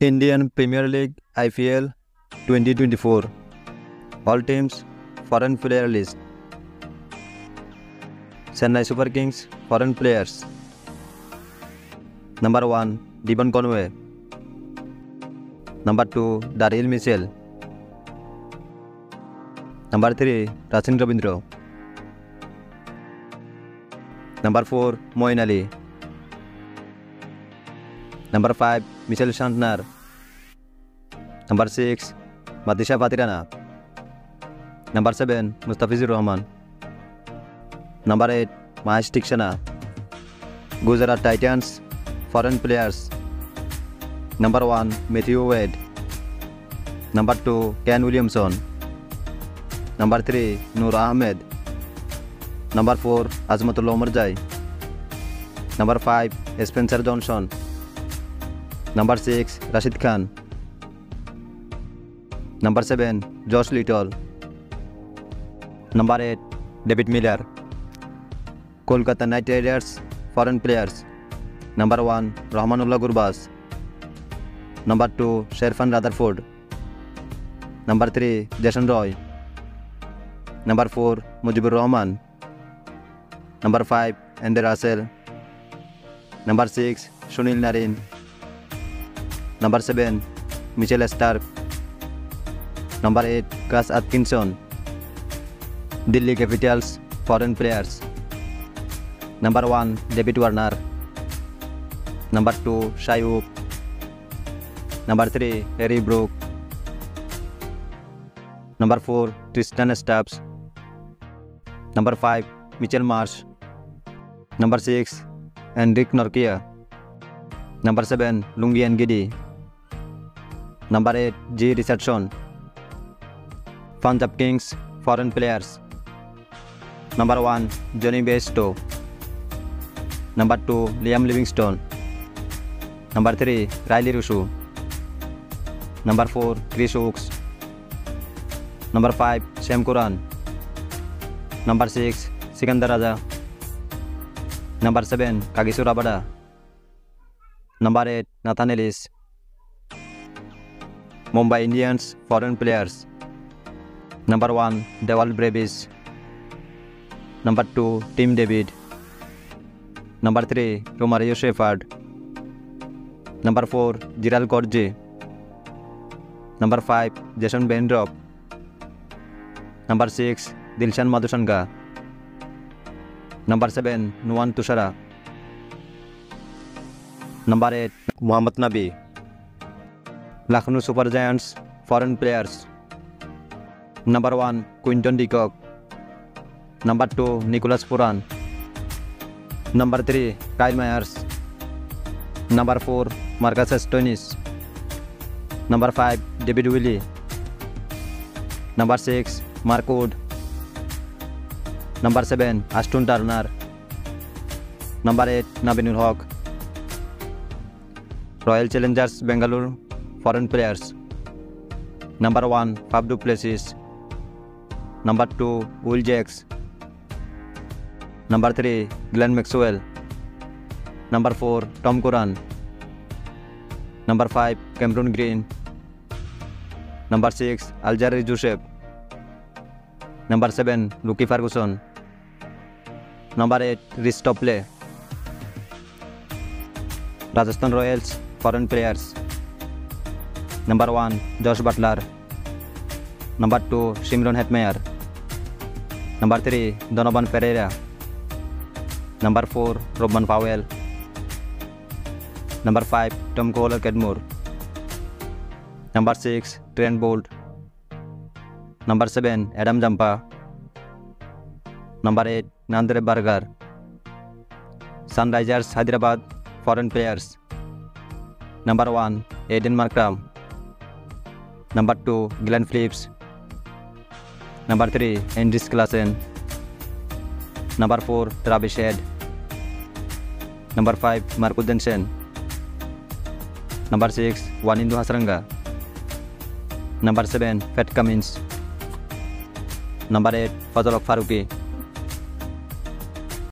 Indian Premier League IPL 2024. All teams foreign player list. Chennai Super Kings foreign players. Number 1 Devon Conway. Number 2 Daryl Mitchell. Number 3 Rachin Ravindra. Number 4 Moeen Ali. Number 5 Michel Santner. Number 6 Matisha Patirana. Number 7 Mustafizur Rahman. Number 8 Mahesh Tikshana. Gujarat Titans foreign players. Number 1 Matthew Wade. Number 2 Ken Williamson. Number 3 Noor Ahmed. Number 4 Azmatullah Omarjai. Number 5 Spencer Johnson. Number 6 Rashid Khan. Number 7 Josh Little. Number 8 David Miller. Kolkata Knight Riders foreign players. Number 1 Rahmanullah Gurbaz. Number 2 Sherfan Rutherford. Number 3 Jason Roy. Number 4 Mujibur Rahman. Number 5 Andy Russell. Number 6 Sunil Narine. Number 7 Mitchell Starc. Number 8 Gus Atkinson. Delhi Capitals foreign players. Number 1 David Warner. Number 2 Shai Hoop. Number 3 Harry Brook. Number 4 Tristan Stubbs. Number 5 Mitchell Marsh. Number 6 Henrik Nortje. Number 7 Lungi Ngidi. Number 8 G. Richardson. Punjab Kings foreign players. Number 1 Johnny Bairstow. Number 2 Liam Livingstone. Number 3 Riley Russo. Number 4 Chris Oakes. Number 5 Sam Curran. Number 6 Sikandar Raja. Number 7 Kagiso Rabada. Number 8 Nathan Ellis. Mumbai Indians foreign players. Number 1 Dewald Brevis. Number 2 Tim David. Number 3 Romario Shepherd. Number 4 Gerald Gorge. Number 5 Jason Bendrop. Number 6 Dilshan Madhusanga. Number 7 Nuwan Tushara. Number 8 Mohammad Nabi. Lucknow Super Giants foreign players. Number 1 Quinton de Kock. Number 2 Nicholas Puran. Number 3 Kyle Myers. Number 4 Marcus Astonis. Number 5 David Willey. Number 6 Mark Wood. Number 7 Ashton Turner. Number 8 Nabinul Haq. Royal Challengers Bangalore foreign players. Number 1 Faf du Plessis. Number 2 Will Jacks. Number 3 Glenn Maxwell. Number 4 Tom Curran. Number 5 Cameron Green. Number 6 Aljarí Joseph. Number 7 Lucky Ferguson. Number 8 Rhys Topley. Rajasthan Royals foreign players. Number 1 Josh Butler. Number 2 Shimron Hetmeyer. Number 3 Donovan Pereira. Number 4 Robin Powell. Number 5 Tom Kohler-Kedmore. Number 6 Trent Bolt. Number 7 Adam Jampa. Number 8 Nandre Berger. Sunrisers Hyderabad foreign players. Number 1 Aiden Markram. Number 2 Glenn Phillips. Number 3 Hendrix Klassen. Number 4 Travis Head. Number 5 Marcus Jensen. Number 6 Wanindu Hasranga. Number 7 Pat Cummins. Number 8 Fazlullah Farooqi.